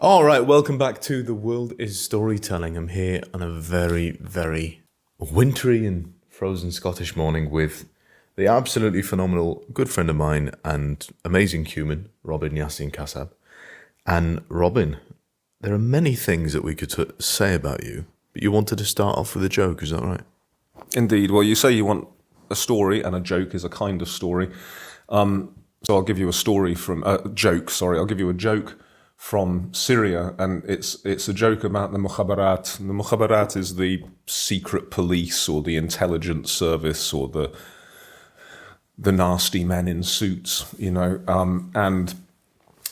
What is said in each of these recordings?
All right, welcome back to The World is Storytelling. I'm here on a very, very wintry and frozen Scottish morning with the absolutely phenomenal good friend of mine and amazing human, Robin Yassin Kassab. And Robin, there are many things that we could say about you, but you wanted to start off with a joke, is that right? Indeed. Well, you say you want a story, and a joke is a kind of story. So I'll give you a story from I'll give you a joke from Syria, and it's a joke about the Mukhabarat. The Mukhabarat is the secret police or the intelligence service or the nasty men in suits, and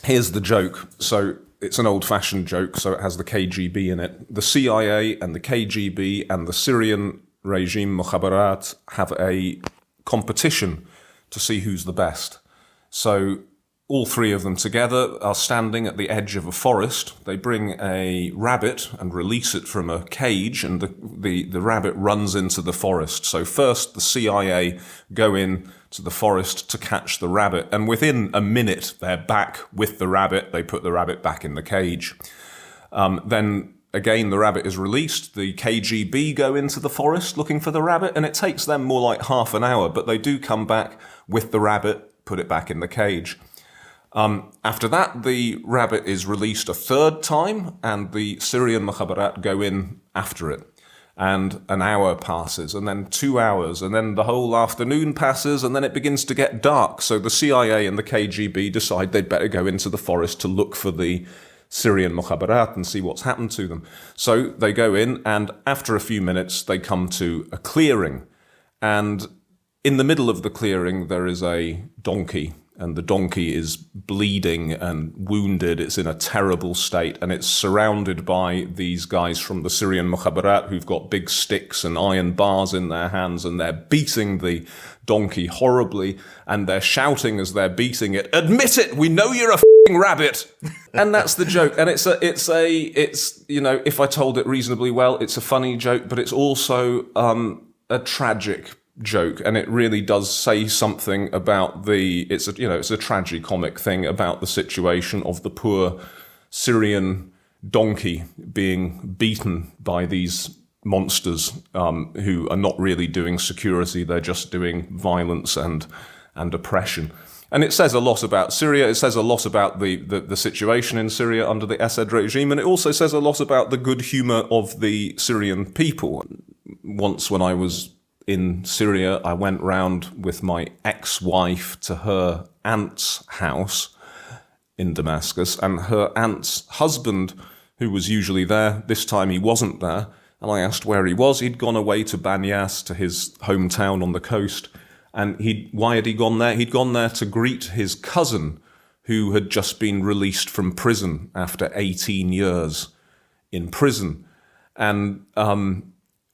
here's the joke. So it's an old-fashioned joke, so it has the KGB in it. The CIA and the KGB and the Syrian regime Mukhabarat have a competition to see who's the best. So all three of them together are standing at the edge of a forest. They bring a rabbit and release it from a cage, and the rabbit runs into the forest. So first the CIA go in to the forest to catch the rabbit, and within a minute they're back with the rabbit. They put the rabbit back in the cage. Then again the rabbit is released. The KGB go into the forest looking for the rabbit, and it takes them more like half an hour, but they do come back with the rabbit, put it back in the cage. After that, the rabbit is released a third time, and the Syrian Mukhabarat go in after it. And an hour passes, and then 2 hours, and then the whole afternoon passes, and then it begins to get dark. So the CIA and the KGB decide they'd better go into the forest to look for the Syrian Mukhabarat and see what's happened to them. So they go in, and after a few minutes, they come to a clearing. And in the middle of the clearing, there is a donkey. And the donkey is bleeding and wounded. It's in a terrible state, and it's surrounded by these guys from the Syrian Mukhabarat who've got big sticks and iron bars in their hands, and they're beating the donkey horribly, and they're shouting as they're beating it, "Admit it, we know you're a f***ing rabbit!" And that's the joke. And it's if I told it reasonably well, it's a funny joke, but it's also a tragic joke, and it really does say something about it's a tragicomic thing about the situation of the poor Syrian donkey being beaten by these monsters who are not really doing security, they're just doing violence and oppression. And it says a lot about Syria, it says a lot about the situation in Syria under the Assad regime, and it also says a lot about the good humour of the Syrian people. Once when I was in Syria, I went round with my ex-wife to her aunt's house in Damascus, and her aunt's husband, who was usually there, this time he wasn't there, and I asked where he was. He'd gone away to Banyas, to his hometown on the coast, and why had he gone there? He'd gone there to greet his cousin, who had just been released from prison after 18 years in prison. And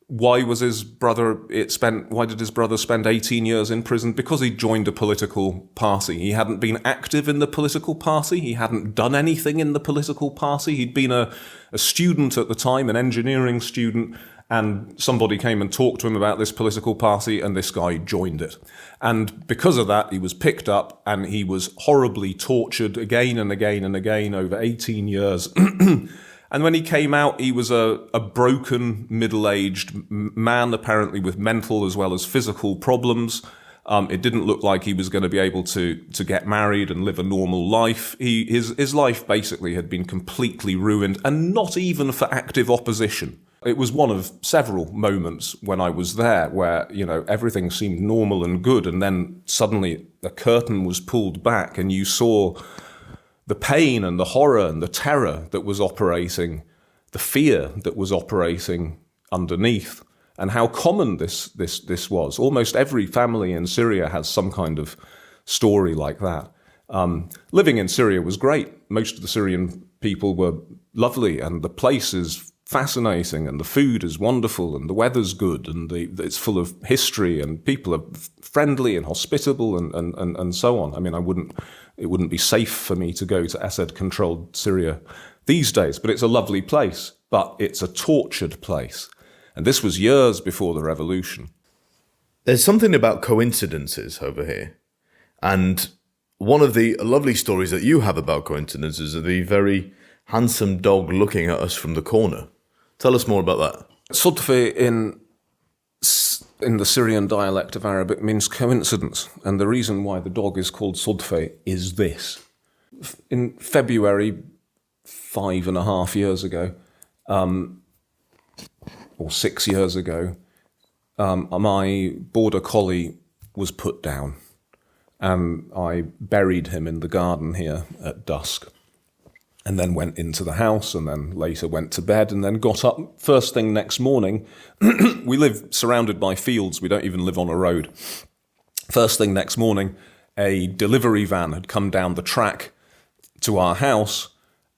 why did his brother spend 18 years in prison? Because he joined a political party. He hadn't been active in the political party. He hadn't done anything in the political party. He'd been a student at the time, an engineering student, and somebody came and talked to him about this political party, and this guy joined it. And because of that, he was picked up, and he was horribly tortured again and again and again over 18 years. And when he came out, he was a broken, middle-aged man, apparently with mental as well as physical problems. It didn't look like he was going to be able to get married and live a normal life. His life basically had been completely ruined, and not even for active opposition. It was one of several moments when I was there where, everything seemed normal and good, and then suddenly the curtain was pulled back and you saw the pain and the horror and the terror that was operating, the fear that was operating underneath, and how common this was. Almost every family in Syria has some kind of story like that. Living in Syria was great. Most of the Syrian people were lovely, and the place is fascinating, and the food is wonderful, and the weather's good, and it's full of history, and people are friendly and hospitable, and so on. I mean, it wouldn't be safe for me to go to Assad-controlled Syria these days, but it's a lovely place, but it's a tortured place. And this was years before the revolution. There's something about coincidences over here, and one of the lovely stories that you have about coincidences are the very handsome dog looking at us from the corner. Tell us more about that. Sudfe in the Syrian dialect of Arabic means coincidence, and the reason why the dog is called Sudfe is this. In February 5.5 years ago, or 6 years ago, my border collie was put down, and I buried him in the garden here at dusk, and then went into the house, and then later went to bed, and then got up first thing next morning. We live surrounded by fields. We don't even live on a road. First thing next morning, a delivery van had come down the track to our house,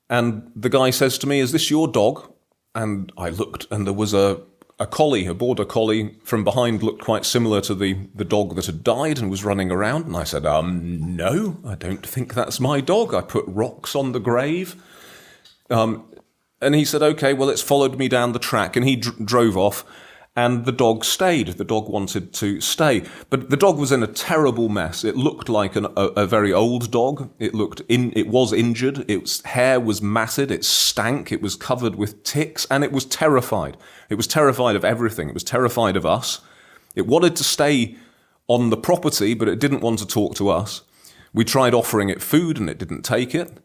and the guy says to me, "Is this your dog?" And I looked, and there was a collie, a border collie, from behind, looked quite similar to the dog that had died and was running around. And I said, no, I don't think that's my dog. I put rocks on the grave. And he said, okay, well, it's followed me down the track. And he drove off, and the dog stayed. The dog wanted to stay. But the dog was in a terrible mess. It looked like a very old dog. It was injured. Its hair was matted. It stank. It was covered with ticks, and it was terrified. It was terrified of everything. It was terrified of us. It wanted to stay on the property, but it didn't want to talk to us. We tried offering it food, and it didn't take it.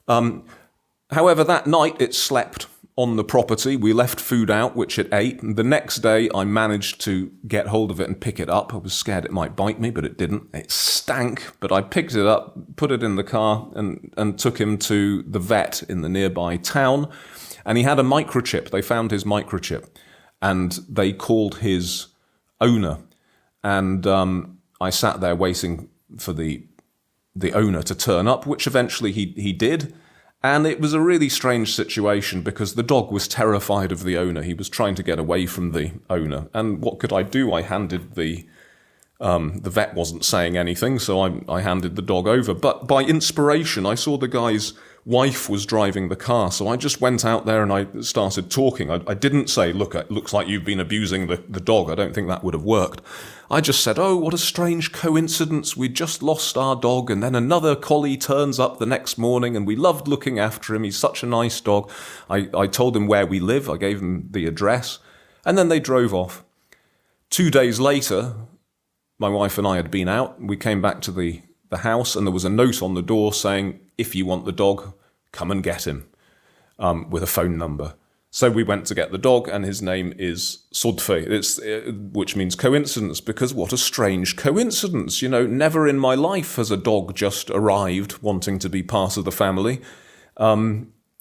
However, that night it slept on the property. We left food out, which it ate. And the next day I managed to get hold of it and pick it up. I was scared it might bite me, but it didn't. It stank, but I picked it up, put it in the car, and took him to the vet in the nearby town. And he had a microchip. They found his microchip, and they called his owner. And I sat there waiting for the owner to turn up, which eventually he did. And it was a really strange situation because the dog was terrified of the owner. He was trying to get away from the owner. And what could I do? I handed the vet wasn't saying anything, so I handed the dog over. But by inspiration, I saw the guy's wife was driving the car, so I just went out there and I started talking. I didn't say, look, it looks like you've been abusing the dog. I don't think that would have worked. I just said, oh, what a strange coincidence. We just lost our dog, and then another collie turns up the next morning, and we loved looking after him. He's such a nice dog. I told him where we live. I gave him the address, and then they drove off. 2 days later, my wife and I had been out. We came back to the house, and there was a note on the door saying, if you want the dog, come and get him, with a phone number. So we went to get the dog, and his name is Sudfe, which means coincidence, because what a strange coincidence. You know, never in my life has a dog just arrived wanting to be part of the family,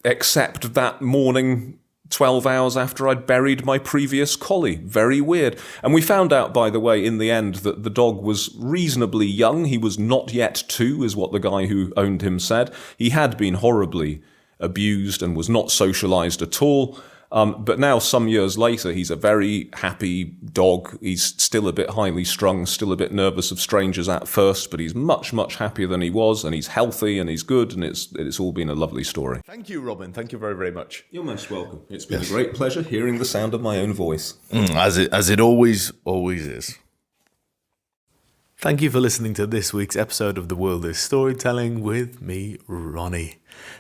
except that morning, 12 hours after I'd buried my previous collie. Very weird. And we found out, by the way, in the end, that the dog was reasonably young. He was not yet 2, is what the guy who owned him said. He had been horribly abused and was not socialized at all. But now, some years later, he's a very happy dog. He's still a bit highly strung, still a bit nervous of strangers at first, but he's much, much happier than he was, and he's healthy and he's good, and it's all been a lovely story. Thank you, Robin. Thank you very, very much. You're most welcome. It's been a great pleasure hearing the sound of my own voice. As it always is. Thank you for listening to this week's episode of The World is Storytelling with me, Ronnie.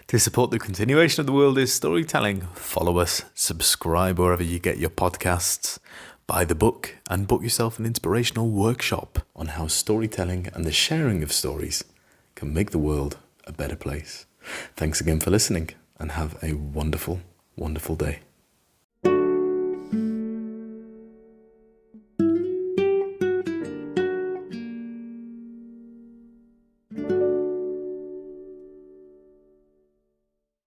To support the continuation of The World is Storytelling, follow us, subscribe wherever you get your podcasts, buy the book, and book yourself an inspirational workshop on how storytelling and the sharing of stories can make the world a better place. Thanks again for listening, and have a wonderful, wonderful day.